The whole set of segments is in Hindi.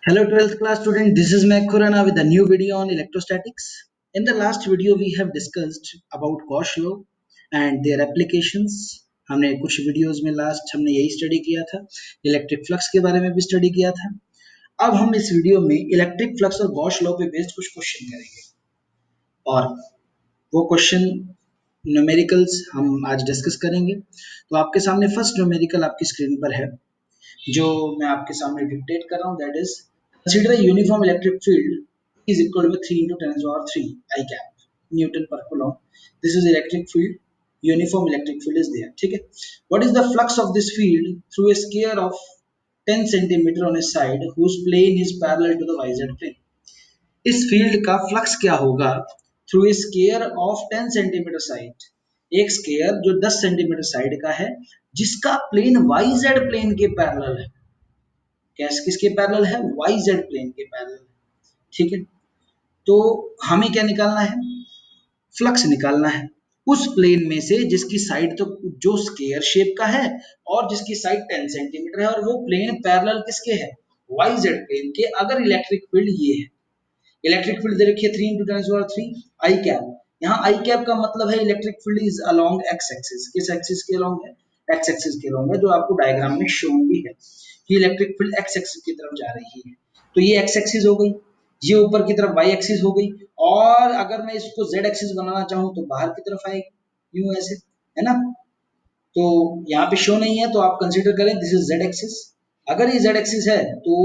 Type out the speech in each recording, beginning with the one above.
Hello 12th class student, this is Meg Khurana with a new video on electrostatics. In the last video we have discussed about Gauss law and their applications. हमने कुछ वीडियोस में लास्ट हमने यही स्टडी किया था, इलेक्ट्रिक फ्लक्स के बारे में भी स्टडी किया था। अब हम इस वीडियो में इलेक्ट्रिक फ्लक्स और गॉस लॉ पे बेस्ड कुछ क्वेश्चन करेंगे और वो क्वेश्चन न्यूमेरिकल्स हम आज डिस्कस करेंगे। तो आपके सामने फर्स्ट न्यूमेरिकल आपकी स्क्रीन पर है जो मैं आपके सामने डिक्टेट कर रहा हूँ, that is consider a uniform electric field is equal to 3 into 10 to the power 3 I cap Newton per coulomb. This is electric field, uniform electric field is there. ठीक है, what is the flux of this field through a sphere of 10 centimeter on a side whose plane is parallel to the yz plane? इस फील्ड का फ्लक्स क्या होगा through a square of 10 centimetre side, एक स्केयर जो 10 सेंटीमीटर साइड का है जिसका प्लेन yz प्लेन के पैरेलल है। कैसे किसके पैरेलल है? yz प्लेन के पैरेलल। ठीक है, तो हमें क्या निकालना है? फ्लक्स निकालना है उस प्लेन में से जिसकी साइड तो जो स्केयर शेप का है और जिसकी साइड 10 सेंटीमीटर है और वो प्लेन पैरेलल किसके है? yz प्लेन के। अगर इलेक्ट्रिक फील्ड ये है, इलेक्ट्रिक फील्ड दे रखी है 3 into 10 to the power 3 I cap. यहाँ आई कैप का मतलब है electric field is along x axis. किस एक्सिस के अलोंग है? एक्स एक्सिस के अलोंग है, जो आपको डायग्राम में शोन भी है कि इलेक्ट्रिक फील्ड एक्स एक्सिस की तरफ जा रही है। तो ये एक्स एक्सिस हो गई, ये ऊपर की तरफ वाई एक्सिस हो गई, और अगर मैं इसको जेड एक्सिस बनाना चाहूँ तो बाहर की तरफ आएगी, यूं ऐसे, है ना। तो यहाँ पे शो नहीं है तो आप कंसीडर करें दिस इज जेड एक्सिस। अगर ये जेड एक्सिस है तो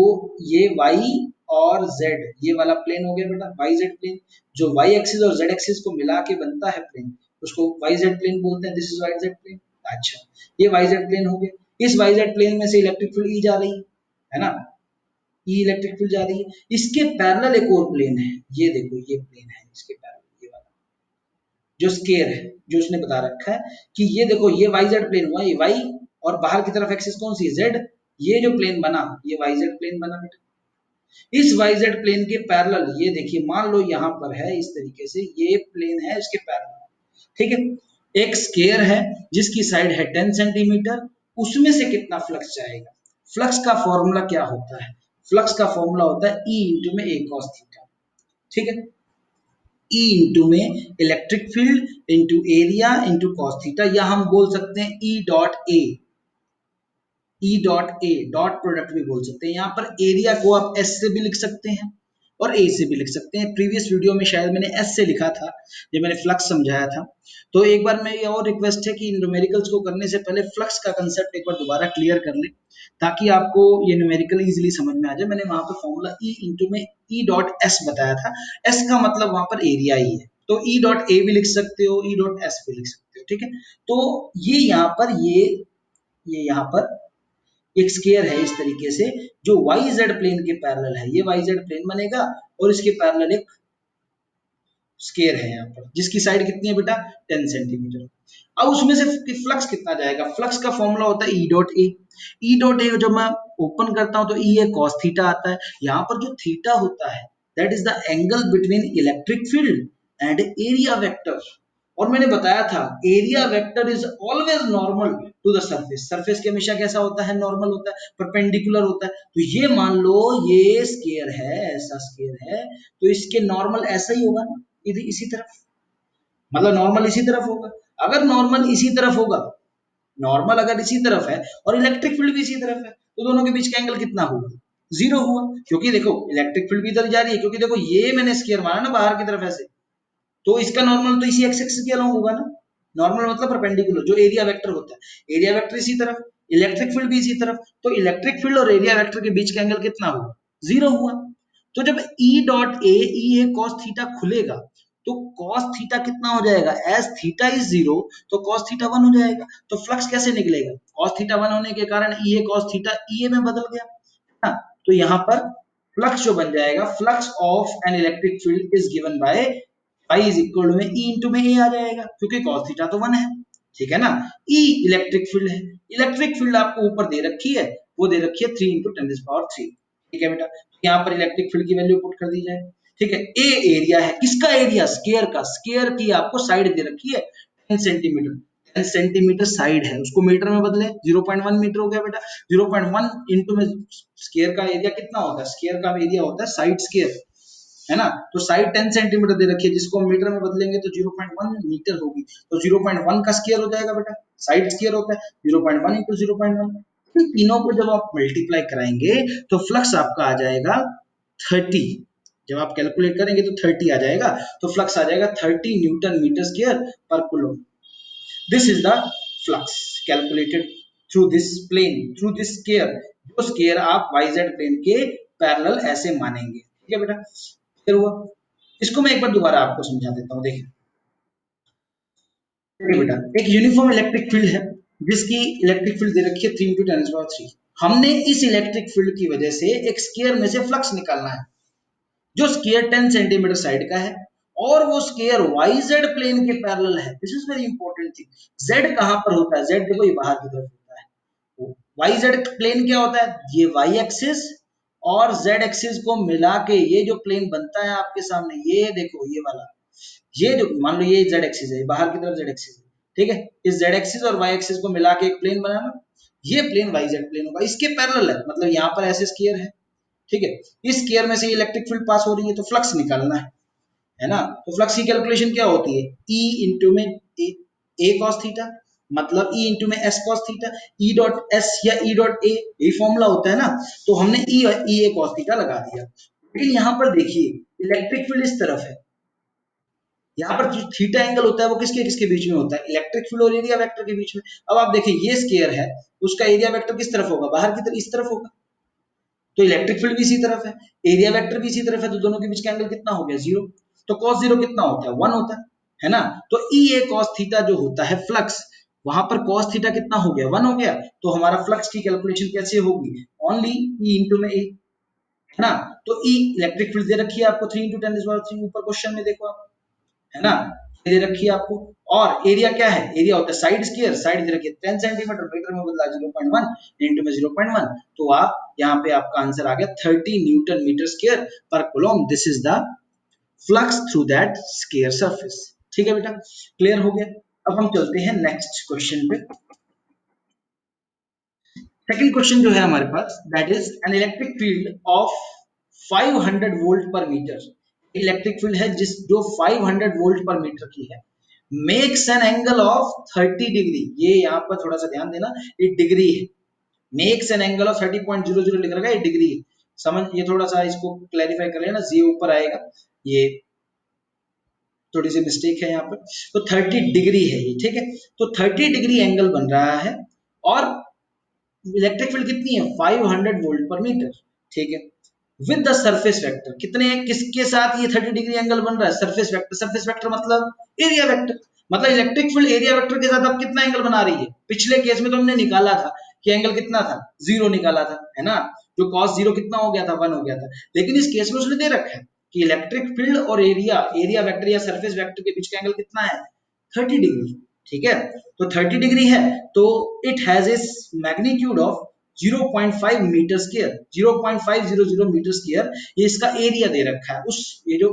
ये वाई और जेड ये वाला प्लेन हो गया बेटा, वाई जेड प्लेन। जो वाई एक्सिस और जेड एक्सिस को मिला के बनता है प्लेन उसको वाई जेड प्लेन बोलते हैं। This is Y Z plane. अच्छा, ये वाई जेड प्लेन हो गया। इस वाई जेड प्लेन में से इलेक्ट्रिक फील्ड ई जा रही है ना, ई इलेक्ट्रिक फील्ड जा रही है। इसके पैरेलल एक और प्लेन है, ये देखो ये प्लेन है इसके पैरेलल, ये वाला जो स्केयर है जो उसने बता रखा है कि ये देखो ये वाई जेड प्लेन हुआ, ये वाई और बाहर की तरफ एक्सिस कौन सी है? जेड। ये जो प्लेन बना ये वाई जेड प्लेन बना बेटा। इस वाई जेड प्लेन के पैरेलल ये देखिए, मान लो यहाँ पर है इस तरीके से, ये प्लेन है इसके पैरेलल। ठीक है, एक स्केयर है जिसकी साइड है 10 सेंटीमीटर, उसमें से कितना फ्लक्स जाएगा? फ्लक्स का फॉर्मूला क्या होता है? फ्लक्स का फॉर्मूला होता है ई इंटू में ए कॉस थीटा। ठीक है, ई इंटू में electric field into area into cos theta, या हम बोल सकते हैं E dot A, E dot A dot product भी बोल सकते हैं। यहाँ पर एरिया को आप एस से भी लिख सकते हैं और ए से भी लिख सकते हैं। प्रीवियस वीडियो में शायद मैंने एस से लिखा था जब मैंने फ्लक्स समझाया था। तो एक बार मेरी और रिक्वेस्ट है कि न्यूमेरिकल्स को करने से पहले फ्लक्स का कंसेप्ट एक बार दोबारा क्लियर कर लें ताकि आपको ये न्यूमेरिकल इजीली समझ में आ जाए। मैंने वहां पर फॉर्मूला ई इंटू में ई डॉट एस बताया था, एस का मतलब वहां पर एरिया ही है, तो ई डॉट ए भी लिख सकते हो, ई डॉट एस भी लिख सकते हो। ठीक है, तो ये यहाँ पर ये यहाँ पर एक स्केयर है इस तरीके से जो वाई जेड प्लेन के पैरेलल है, ये वाई जेड प्लेन बनेगा और इसके पैरेलल एक स्केयर है यहाँ पर जिसकी साइड कितनी है बेटा? 10 सेंटीमीटर। अब उसमें से फ्लक्स कितना जाएगा? फ्लक्स का फॉर्मूला होता है E dot A. E dot A जब मैं ओपन करता हूं तो ई ए कॉस थीटा आता है। यहाँ पर जो थीटा होता है that is the angle between electric field and area vector. और मैंने बताया था area vector is always normal to the surface. Surface के हमेशा कैसा होता है? नॉर्मल होता है, परपेंडिकुलर होता है। तो ये मान लो ये स्केयर है, ऐसा स्केयर है, तो इसके नॉर्मल ऐसा ही होगा ना, इसी तरफ, मतलब नॉर्मल इसी तरफ होगा। अगर नॉर्मल इसी तरफ होगा, नॉर्मल अगर इसी तरफ है और इलेक्ट्रिक फील्ड भी इसी तरफ है तो दोनों के बीच का एंगल कितना होगा? जीरो हुआ, क्योंकि देखो इलेक्ट्रिक फील्ड भी इधर जा रही है, क्योंकि देखो ये मैंने स्केयर मारा ना बाहर की तरफ ऐसे, तो इसका नॉर्मल तो इसी एक्स एक्सिस के अलोंग होगा ना। नॉर्मल मतलब परपेंडिकुलर, जो एरिया वेक्टर होता है, एरिया वेक्टर इसी तरफ, इलेक्ट्रिक फील्ड भी इसी तरफ, तो इलेक्ट्रिक फील्ड और एरिया वेक्टर के बीच का एंगल कितना हुआ? जीरो हुआ। तो जब E dot A cos theta खुलेगा तो कॉस थीटा कितना हो जाएगा? एज थीटा इज जीरो तो कॉस थीटा 1 हो जाएगा। तो फ्लक्स कैसे निकलेगा? कॉस थीटा 1 होने के कारण ई ए कॉस थीटा ई ए में बदल गया, हाँ। तो यहाँ पर फ्लक्स जो बन जाएगा, flux of an electric field is given by phi is equal to में ई इंटू में ए आ जाएगा, क्योंकि कॉस थीटा तो 1 है। ठीक है ना। ई इलेक्ट्रिक फील्ड है, इलेक्ट्रिक फील्ड आपको ऊपर दे रखी है, वो दे रखी है 3 इंटू 10⁻3। ठीक है बेटा, यहाँ पर इलेक्ट्रिक फील्ड की वैल्यू पुट कर दी जाए। ठीक है, ए एरिया है, किसका एरिया? स्केयर का। स्केयर की आपको साइड दे रखी है 10 सेंटीमीटर, 10 सेंटीमीटर साइड है, उसको मीटर में बदले, 0.1 मीटर हो गया बेटा। 0.1 इंटू में स्क्वायर का एरिया कितना होता है, स्क्वायर का एरिया होता है साइड स्क्वायर, है ना। तो साइड 10 सेंटीमीटर दे रखी है, जिसको हम मीटर में बदलेंगे तो 0.1 मीटर होगी। तो 0.1 का स्क्वायर हो जाएगा बेटा, साइड स्क्वायर होता है 0.1 इंटू 0.1। इन तीनों को जब आप मल्टीप्लाई कराएंगे तो फ्लक्स आपका आ जाएगा 30। जब आप कैलकुलेट करेंगे तो 30 आ जाएगा, तो फ्लक्स आ जाएगा 30 न्यूटन मीटर स्क्वायर पर coulomb. This is the flux calculated through this plane, through this square. जो स्क्वायर आप वाईजेड प्लेन के पैरेलल ऐसे मानेंगे, ठीक है बेटा, क्लियर हुआ। इसको मैं एक बार दोबारा आपको समझा देता हूँ, देखिए। देखिए बेटा, एक यूनिफॉर्म इलेक्ट्रिक फील्ड है जिसकी इलेक्ट्रिक फील्ड दे रखी है 3 × 10⁻³ हमने इस इलेक्ट्रिक फील्ड की वजह से एक स्क्वायर में से फ्लक्स निकालना है, जो स्क्वायर 10 सेंटीमीटर साइड का है और वो स्क्वायर वाईजेड प्लेन के पैरेलल है। This is very important thing. Z कहां पर होता है, जेड देखो ये बाहर की तरफ होता है। वाई जेड प्लेन क्या होता है, ये वाई एक्सिस और जेड एक्सिस को मिला के ये जो प्लेन बनता है आपके सामने, ये देखो ये वाला, ये जो मान लो ये जेड एक्सिस है, बाहर की तरफ जेड एक्सिस है, ठीक है। इस जेड एक्सिस और वाई एक्सिस को मिला के एक प्लेन बनाना, ये प्लेन वाई जेड प्लेन होगा, इसके पैरेलल है, मतलब यहाँ पर ऐसे स्क्वायर है, ठीक है। इस स्क्वायर में से इलेक्ट्रिक फील्ड पास हो रही है, तो फ्लक्स निकालना है ना। तो फ्लक्स की कैलकुलेशन क्या होती है, ई इंटू में ए कॉस थीटा, मतलब ई इंटू में S cos theta, E dot S या ई डॉट ए, यही फॉर्मूला होता है ना। तो हमने ई ए कॉस थीटा लगा दिया। लेकिन यहाँ पर देखिए इलेक्ट्रिक फील्ड इस तरफ है, यहाँ पर जो थीटा एंगल होता है वो किसके किसके बीच में होता है, इलेक्ट्रिक फील्ड और एरिया वेक्टर के बीच में। अब आप देखिए ये स्क्वायर है, उसका एरिया वेक्टर किस तरफ होगा, बाहर की तरफ, इस तरफ होगा। तो इलेक्ट्रिक फील्ड भी इसी तरफ है, एरिया वेक्टर भी इसी तरफ है, तो दोनों के बीच का एंगल कितना हो गया, 0। तो cos 0 कितना होता है, 1 होता है ना। तो ई ए cos थीटा जो होता है फ्लक्स, वहां पर cos थीटा कितना हो गया, 1 हो गया। तो हमारा फ्लक्स की कैलकुलेशन कैसे होगी, ओनली ई इंटू में ए, है ना। तो ई इलेक्ट्रिक फील्ड दे रखी है आपको 3 × 10⁻³ ऊपर क्वेश्चन में देखो आप, है ना, दे रखी है आपको। और एरिया क्या है, एरिया होता है साइड स्क्वायर, साइड दे रखी है 10 सेंटीमीटर, मीटर में बदला 0.1 इंटू में 0.1। तो आप यहाँ पे आपका आंसर आ गया 30 न्यूटन मीटर स्क्वायर पर coulomb. This is the flux through that square surface. ठीक है बेटा, क्लियर हो गया। अब हम चलते हैं नेक्स्ट क्वेश्चन पे। सेकंड क्वेश्चन जो है हमारे पास, that is an electric field of 500 volt per metre. Electric field है जिस जो 500 वोल्ट पर मीटर की है, makes an angle of 30 degree. ये यहाँ पर थोड़ा सा ध्यान देना, ये डिग्री है, मेक्स एन एंगल ऑफ 30.00 लिख रखा है, ये डिग्री है। समझ, ये थोड़ा सा इसको क्लैरिफाई कर लेना, ये ऊपर आएगा, ये थोड़ी सी मिस्टेक है यहाँ पर। तो 30 डिग्री है ये, ठीक है। तो 30 डिग्री एंगल बन रहा है और इलेक्ट्रिक फील्ड कितनी है, 500 वोल्ट पर मीटर, ठीक है। विद द सरफेस वेक्टर, कितने किसके साथ ये 30 डिग्री एंगल बन रहा है, सरफेस वेक्टर। सरफेस वेक्टर मतलब एरिया वेक्टर, मतलब इलेक्ट्रिक फील्ड एरिया वेक्टर के साथ अब कितना एंगल बना रही है। पिछले केस में तो हमने निकाला था कि एंगल कितना था, 0 निकाला था, है ना। जो cos 0 कितना हो गया था, 1 हो गया था। लेकिन इस केस में उसने दे रखा है कि इलेक्ट्रिक फील्ड और एरिया, एरिया वेक्टर या सरफेस वेक्टर के बीच का एंगल कितना है, 30 डिग्री, ठीक है। तो 30 डिग्री है, तो इट हैज इस magnitude of 0.5 metre square, 0.500 metre square, ये इसका एरिया दे रखा है। उस ये जो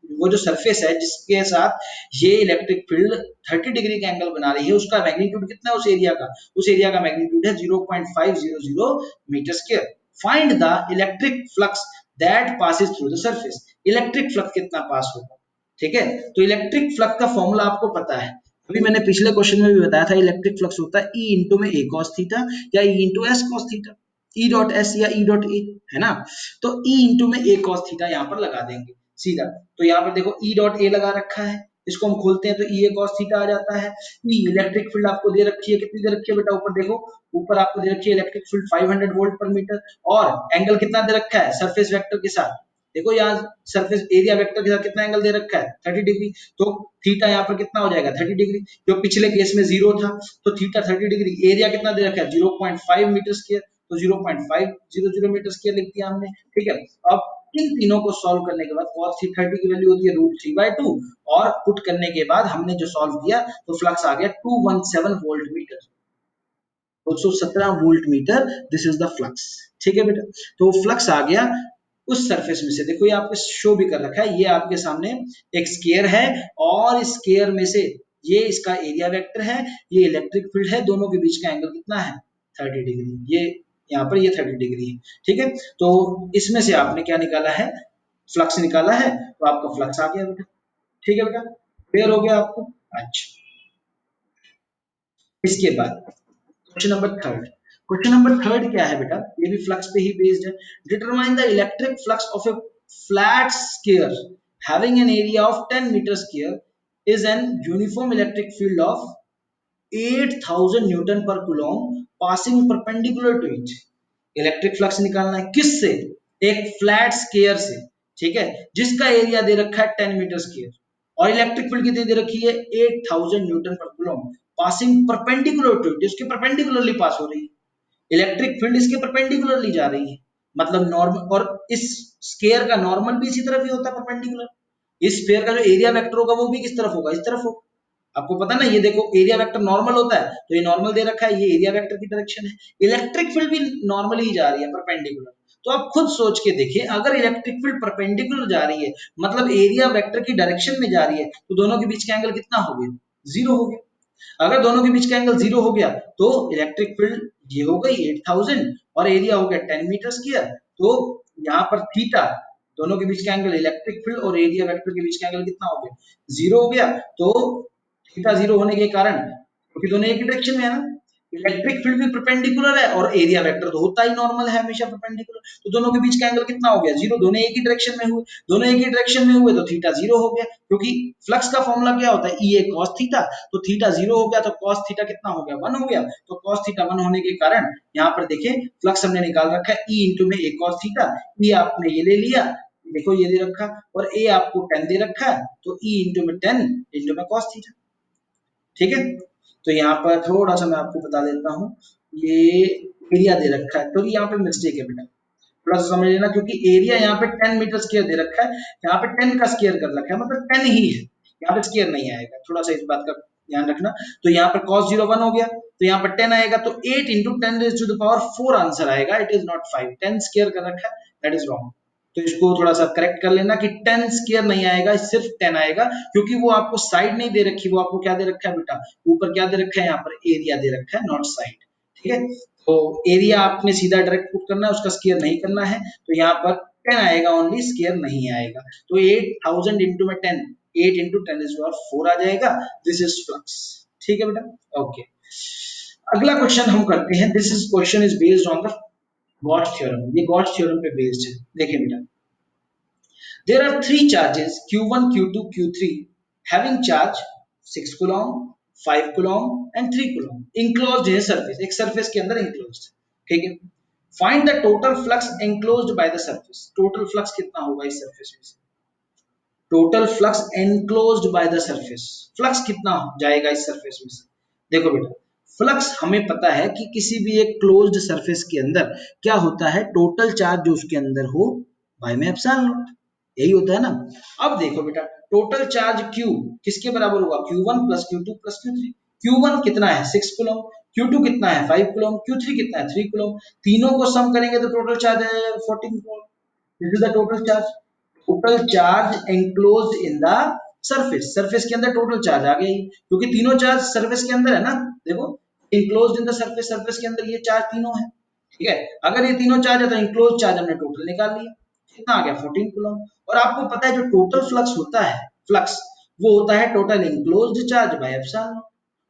वो जो सरफेस है जिसके साथ ये इलेक्ट्रिक फील्ड 30 डिग्री का एंगल बना रही है, उसका मैग्नीट्यूड कितना है, उस एरिया का, उस एरिया का मैग्नीट्यूड है 0.500 metre square. Find the electric flux that passes through the surface. Electric flux कितना पास होगा, ठीक है। तो इलेक्ट्रिक फ्लक्स का फॉर्मूला आपको पता है, अभी मैंने पिछले क्वेश्चन में भी बताया था, इलेक्ट्रिक फ्लक्स होता है ई इंटू में ए कॉस थीटा या E into S cos theta, E dot S या ई डॉट ए, है ना। तो ई इंटू में ए कॉस थीटा यहाँ पर लगा देंगे सीधा। तो यहाँ पर देखो ई डॉट ए लगा रखा है, इसको हम खोलते हैं तो ई ए कॉस थीटा आ जाता है। ई इलेक्ट्रिक फील्ड आपको दे रखी है, कितनी दे रखी है बेटा, ऊपर देखो, ऊपर आपको दे रखी है electric field 500 volt per metre, और एंगल कितना दे रखा है सरफेस वेक्टर के साथ। देखो यहाँ सरफेस एरिया वेक्टर के साथ कितना एंगल दे रखा है, 30 डिग्री। तो थीटा यहाँ पर कितना हो जाएगा, 30 डिग्री। जो पिछले केस में 0 था, तो थीटा 30 डिग्री, एरिया कितना दे रखा है 0.5 मीटर स्क्वायर, तो 0.500 मीटर स्क्वायर लिख दिया हमने, ठीक है। अब इन तीनों को सॉल्व करने के बाद cos 30 की वैल्यू होती है √3/2, और पुट करने के बाद हमने जो सॉल्व किया तो फ्लक्स आ गया 217 volt meter, 217 volt meter. This is the flux, ठीक है बेटा। तो फ्लक्स आ गया उस सरफेस में से, देखो ये आपके शो भी कर रखा है, ये आपके सामने एक स्केयर है और इस स्केयर में से ये इसका एरिया वेक्टर है, ये इलेक्ट्रिक फील्ड है, दोनों के बीच का एंगल कितना है 30 डिग्री। ये यहाँ पर ये 30 डिग्री है। ठीक है, तो इसमें से आपने क्या निकाला है, फ्लक्स निकाला है, तो आपका फ्लक्स आ गया बेटा। ठीक है बेटा, क्लियर हो गया आपको। अच्छा, इसके बाद क्वेश्चन नंबर थर्ड क्या है बेटा, ये भी फ्लक्स पे ही बेस्ड है। Determine the electric flux of a flat sphere having an area of 10 metre square is an uniform electric field of 8000 newton पर coulomb passing perpendicular to it. Electric flux निकालना है किससे, एक फ्लैट स्केयर से। ठीक है, जिसका एरिया दे रखा है 10 मीटर स्क्वायर और इलेक्ट्रिक फील्ड कितनी दे रखी है 8000 न्यूटन पर coulomb passing perpendicular to it, उसके परपेंडिकुलरली पास हो रही है। इलेक्ट्रिक फील्ड इसके परपेंडिकुलरली जा रही है, मतलब नॉर्मल, और इस स्केयर का नॉर्मल भी इसी तरफ ही होता है परपेंडिकुलर। इस स्फीयर का जो एरिया वेक्टर होगा वो भी किस तरफ होगा, इस तरफ होगा। आपको पता ना, ये देखो एरिया वेक्टर नॉर्मल होता है, तो ये नॉर्मल दे रखा है, ये एरिया वेक्टर की डायरेक्शन है। इलेक्ट्रिक फील्ड भी नॉर्मली ही जा रही है परपेंडिकुलर। तो आप खुद सोच के देखिए, अगर इलेक्ट्रिक फील्ड परपेंडिकुलर जा रही है मतलब एरिया वेक्टर की डायरेक्शन में जा रही है, तो दोनों के बीच का एंगल कितना हो गया, जीरो हो गया। अगर दोनों के बीच का एंगल जीरो हो गया तो इलेक्ट्रिक फील्ड ये हो गई 8000 और एरिया हो गया 10 मीटर स्क्वायर। तो यहाँ पर थीटा, दोनों के बीच का एंगल इलेक्ट्रिक फील्ड और एरिया वेक्टर के बीच का एंगल कितना हो गया, जीरो हो गया। तो थीटा जीरो होने के कारण, क्योंकि दोनों एक ही डायरेक्शन में है ना, इलेक्ट्रिक फील्ड भी परपेंडिकुलर है और एरिया वेक्टर तो होता ही नॉर्मल है हमेशा परपेंडिकुलर, तो दोनों के बीच का एंगल कितना हो गया, जीरो। दोनों एक ही डायरेक्शन में हुए, दोनों एक ही डायरेक्शन में हुए तो थीटा जीरो हो गया, क्योंकि फ्लक्स का फॉर्मूला क्या होता है, ई ए कॉस थीटा। तो थीटा जीरो हो गया तो कॉस थीटा कितना हो गया, वन हो गया। तो कॉस थीटा वन होने के कारण यहाँ पर देखिए फ्लक्स हमने निकाल रखा है ई इंटू में ए कॉस थीटा। ई आपने ये ले लिया, देखो ये दे रखा, और ए आपको 10 दे रखा है, तो ई इंटू में 10 इंटू में कॉस थीटा। ठीक है, तो यहाँ पर थोड़ा सा मैं आपको बता देता हूँ, ये एरिया दे रखा है, तो यहाँ पे मिस्टेक है बेटा, थोड़ा सा समझ लेना, क्योंकि एरिया यहाँ पे 10 मीटर स्क्वायर दे रखा है, यहाँ पे 10 का स्क्वायर कर रखा है, मतलब 10 ही है, यहाँ पे स्क्वायर नहीं आएगा, थोड़ा सा इस बात का ध्यान रखना। तो यहाँ पर cos 0 1 हो गया, तो यहाँ पर 10 आएगा, तो 8 into 10 raise to the power 4 answer आएगा, इट इज नॉट 5। 10 स्क्वायर कर रखा है, दैट इज रॉन्ग। तो इसको थोड़ा सा करेक्ट कर लेना कि 10 स्क्वायर नहीं आएगा, सिर्फ 10 आएगा, क्योंकि वो आपको साइड नहीं दे रखी, वो आपको क्या दे रखा है बेटा, ऊपर क्या दे रखा है, यहाँ पर एरिया दे रखा है, नॉट साइड। ठीक है, तो एरिया आपने सीधा डायरेक्ट पुट करना है, उसका स्क्वायर नहीं करना है, तो यहाँ पर 10 आएगा ओनली, स्क्वायर नहीं आएगा। तो 8000 इंटू में 10, 8 इंटू 10 इज 4 आ जाएगा, दिस इज फ्लक्स। ठीक है बेटा, ओके। अगला क्वेश्चन हम करते हैं, this is question is based on the Gauss theorem, ये गॉस थ्योरम पे बेस्ड है। देखिए बेटा, there are three charges q1 q2 q3 having charge 6 coulomb 5 coulomb and 3 coulomb enclosed in a surface, एक surface के अंदर enclosed। ठीक है, find the total flux enclosed by the surface, total flux कितना होगा इस surface में से, total flux enclosed by the surface, flux कितना जाएगा इस सरफेस में से। देखो बेटा, फ्लक्स हमें पता है कि किसी भी एक क्लोज्ड सरफेस के अंदर क्या होता है, टोटल चार्ज जो उसके अंदर हो बाय में एप्सिलॉन नॉट, यही होता है ना। अब देखो बेटा, टोटल चार्ज Q किसके बराबर होगा, Q1 plus Q2 plus Q3। Q1 कितना है 6 कूलम, Q2 कितना है 5 कूलम, Q3 कितना है 3 कूलम, तीनों को सम करेंगे तो टोटल चार्ज है 14 coulomb. This is the total charge, total charge enclosed in the surface, surface के अंदर टोटल चार्ज आ गया, क्योंकि तीनों चार्ज सरफेस के अंदर है ना। देखो, enclosed in the surface, surface के अंदर ये चार्ज तीनों है। ठीक है, अगर ये तीनों चार्ज है तो एनक्लोज्ड चार्ज हमने टोटल निकाल लिया, कितना आ गया 14 कूलम। और आपको पता है जो टोटल फ्लक्स होता है, फ्लक्स वो होता है total enclosed charge by epsilon.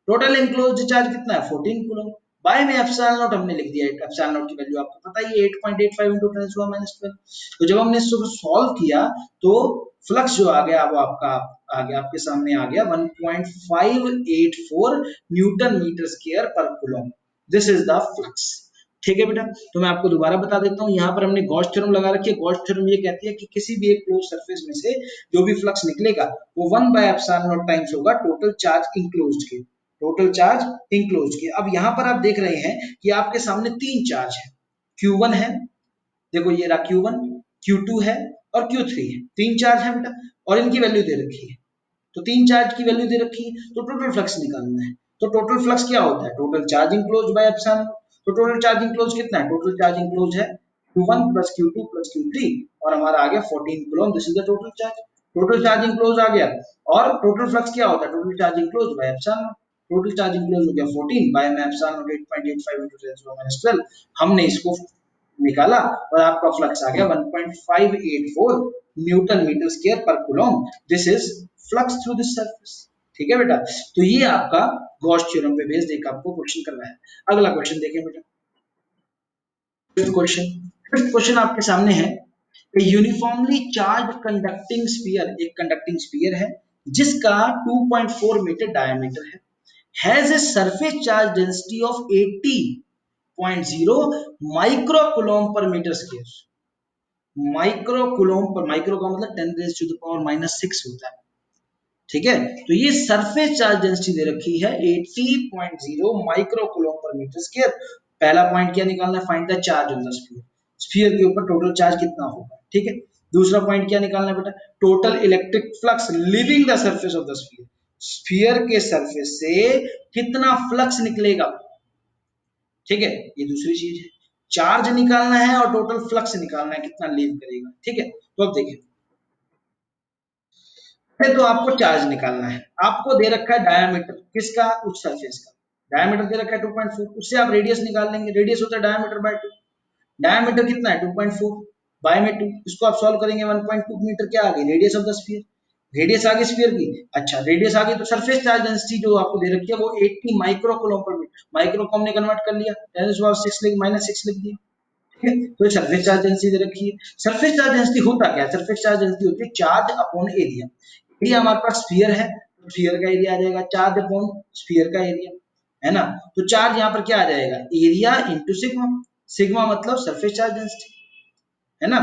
Total enclosed charge कितना है 14 कूलम, बाय में एप्सिलॉन नॉट हमने लिख दिया, एप्सिलॉन नॉट की वैल्यू आपको पता ही है 8.85 into 10⁻²। तो जब हमने इसको सॉल्व किया तो फ्लक्स जो आ गया वो आपका आ गया, आपके सामने आ गया 1.584 न्यूटन मीटर स्क्वायर पर coulomb, this is the flux. ठीक है बेटा, तो मैं आपको दोबारा बता देता हूँ, यहाँ पर हमने गॉस थ्योरम लगा रखी है। गॉस थ्योरम ये कहती है कि किसी भी एक क्लोज सरफेस में से जो भी फ्लक्स निकलेगा वो 1/एप्सिलॉन नॉट टाइम्स होगा टोटल चार्ज इंक्लोज्ड के, टोटल चार्ज इंक्लोज्ड के। अब यहाँ पर आप देख रहे हैं कि आपके सामने तीन चार्ज है, Q1 है, देखो ये रहा Q1, Q2 है और Q3 है, तीन चार्ज है बेटा, और इनकी वैल्यू दे रखी है। तो तीन चार्ज की वैल्यू दे रखी है, तो टोटल फ्लक्स निकालना है। तो टोटल फ्लक्स क्या होता है, total charge enclose by epsilon. तो टोटल चार्ज इंक्लोज कितना है, टोटल चार्ज इंक्लोज है Q1 plus Q2 plus Q3 और हमारा आ गया 14 coulomb, this is the total charge. Total charge enclose आ गया। और टोटल फ्लक्स क्या होता है, total charge enclose by epsilon naught. Total charge enclose हो गया 14 बाय में एप्सिलॉन नॉट 8.85 into 10⁻12। हमने इसको निकाला और आपका फ्लक्स आ गया 1.584 न्यूटन मीटर स्क्वायर पर coulomb. This is flux through this surface. ठीक है बेटा, तो ये आपका गॉस थ्योरम पे बेस्ड एक आपको क्वेश्चन करना है। अगला क्वेश्चन देखें बेटा, फिफ्थ क्वेश्चन। फिफ्थ क्वेश्चन आपके सामने है, A uniformly charged conducting sphere, एक कंडक्टिंग स्फीयर है जिसका 2.4 मीटर डायमीटर है, has a surface charge density of 80.0 micro coulomb पर मीटर स्क्वायर। माइक्रो कूलम पर, माइक्रो का मतलब 10 रेज टू द पावर -6 होता है। ठीक है, तो ये सरफेस चार्ज डेंसिटी दे रखी है 80.0 माइक्रो कूलम पर मीटर स्क्वायर। पहला पॉइंट क्या निकालना है, find the charge on the sphere. Sphere के ऊपर टोटल चार्ज कितना होगा। ठीक है, दूसरा पॉइंट क्या निकालना है बेटा, total electric flux living the surface of the sphere. Sphere के सरफेस से कितना फ्लक्स निकलेगा। ठीक है, ये दूसरी चीज है। चार्ज निकालना है और टोटल फ्लक्स निकालना है कितना लीव करेगा। ठीक है, तो अब देखिए, तो आपको चार्ज निकालना है। आपको दे रखा है डायामीटर किसका, उस सरफेस का डायामीटर दे रखा है 2.4, उससे आप रेडियस निकाल लेंगे। रेडियस होता है डायामीटर बाय 2। डायामीटर कितना है 2.4 बाय में 2, इसको आप सॉल्व करेंगे 1.2 मीटर क्या आ गई, radius of the sphere. Radius आ गई स्फीयर की। अच्छा, रेडियस आ गई तो सरफेस चार्ज डेंसिटी जो आपको दे रखी है वो 80 माइक्रो कूलम पर मीटर, माइक्रो को हमने कन्वर्ट कर लिया 10⁻6 लिख -6 लिख दिया। ठीक है, तो सरफेस चार्ज डेंसिटी दे रखी है। सरफेस चार्ज डेंसिटी होता क्या है, सरफेस चार्ज डेंसिटी होती है चार्ज अपॉन एरिया। एरिया हमारे पास स्फीयर है तो स्फीयर का एरिया आ जाएगा, चार्ज अपॉन स्फीयर का एरिया, है ना। तो चार्ज यहाँ पर क्या आ जाएगा, एरिया इंटू सिग्मा। सिग्मा मतलब सरफेस चार्ज डेंसिटी, है ना।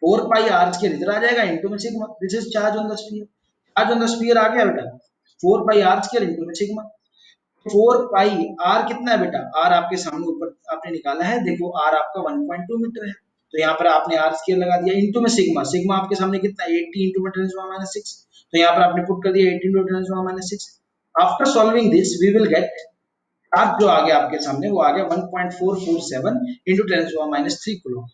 4 पाई r के इधर आ जाएगा इंटू में sigma, this is charge on the sphere. Charge on the sphere आ गया बेटा, 4 पाई r इंटू में सिग्मा। 4 पाई r कितना है बेटा, आर आपके सामने ऊपर आपने निकाला है, देखो आर आपका 1.2 मीटर है, तो यहाँ पर आपने आर स्क्वायर लगा दिया इंटू में सिग्मा। सिग्मा आपके सामने कितना है 80 इंटू में 10⁻6, तो यहाँ पर आपने पुट कर दिया 80 into 10⁻6। After solving this we will get, आप जो आ गया आपके सामने वो आ गया 1.447 into 10⁻3 coulomb.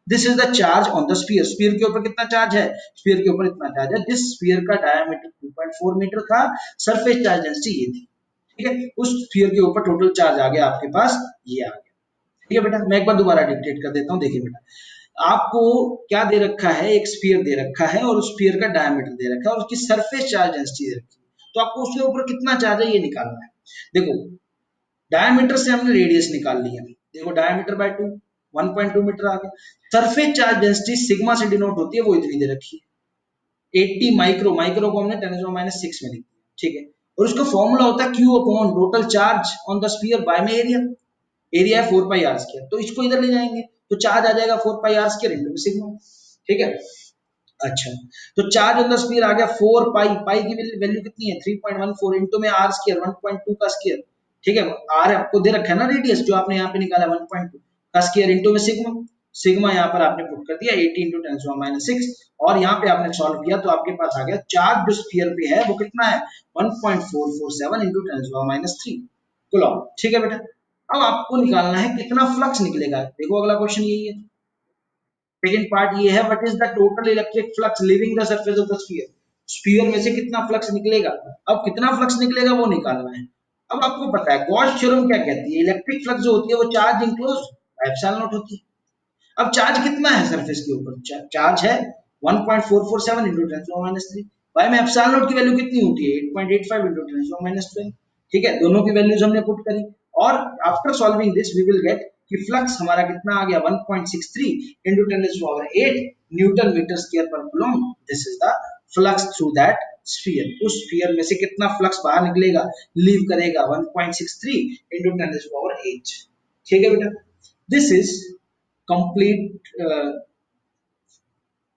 This is the charge on the sphere. Sphere के ऊपर कितना चार्ज है, स्फीयर के ऊपर इतना चार्ज है, जिस स्फीयर का डायमीटर 2.4 मीटर था, सरफेस चार्ज डेंसिटी ये थी। ठीक है, उस स्फीयर के ऊपर टोटल चार्ज आ गया आपके पास, ये आ गया। ठीक है बेटा, मैं एक बार दोबारा डिक्टेट कर देता हूँ। देखिए बेटा, आपको क्या दे रखा है, एक स्फीयर दे रखा है और उस स्फीयर का डायमीटर दे रखा है और उसकी सरफेस चार्ज डेंसिटी दे रखी है, तो आपको उसके ऊपर कितना चार्ज है ये निकालना है। देखो, डायमीटर से हमने रेडियस निकाल लिया, देखो डायमीटर बाय 2, 1.2 मीटर आ गया। सरफेस चार्ज डेंसिटी सिग्मा से डिनोट होती है, वो इतनी दे रखी है 80 माइक्रो, माइक्रो को हमने 10⁻6 में लिख दिया। ठीक है, और उसका फॉर्मूला होता है Q upon total charge on the sphere by में एरिया। एरिया है 4 पाई r², तो इसको इधर ले जाएंगे तो चार्ज आ जाएगा 4 पाई r² इंटू सिग्मा। ठीक है, अच्छा, तो चार्ज ऑन द स्फीयर आ गया 4 पाई, पाई की वैल्यू कितनी है 3.14 इंटू में r² 1.2 का स्क्वायर। ठीक है, r आपको दे रखा है ना रेडियस जो आपने यहाँ पे निकाला 1.2 का स्क्वायर इंटू में सिग्मा। सिग्मा यहाँ पर आपने पुट कर दिया 80 इंटू 10⁻6 और यहाँ पे आपने सॉल्व किया तो आपके पास आ गया चार्ज जो स्फीयर पे है वो कितना है 1.447 इंटू 10⁻3 कूलम। ठीक है बेटा, अब आपको निकालना है कितना फ्लक्स निकलेगा। देखो अगला क्वेश्चन यही है। सेकंड पार्ट ये है, what is the total electric flux living the surface of the sphere. Sphere में से कितना फ्लक्स निकलेगा, अब कितना फ्लक्स निकलेगा वो निकालना है। अब आपको पता है गॉस थ्योरम क्या कहती है, इलेक्ट्रिक फ्लक्स जो होती है वो चार्ज इंक्लोज एप्सिलॉन नॉट होती है। अब चार्ज कितना है सरफेस के ऊपर, चार्ज है 1.447 into 10⁻3 बाय में एप्सिलॉन नॉट की वैल्यू कितनी होती है 8.85 into 10⁻12। ठीक है, दोनों की वैल्यूज हमने पुट करी और after solving this we will get कि फ्लक्स हमारा कितना आ गया 1.63 into 10⁸ न्यूटन मीटर स्क्वायर पर coulomb. This is the flux through that sphere. उस स्फीयर में से कितना फ्लक्स बाहर निकलेगा, लीव करेगा 1.63 into 10⁸। ठीक है बेटा, this is complete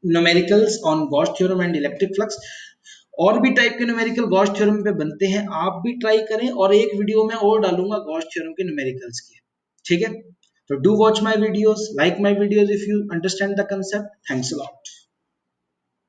numericals on Gauss theorem and electric flux. और भी टाइप के न्यूमेरिकल गॉस थ्योरम पे बनते हैं, आप भी ट्राई करें और एक वीडियो में और डालूंगा गॉस थ्योरम के न्यूमेरिकल्स के। ठीक है, तो do watch my videos, like my videos if you understand the concept. Thanks a lot.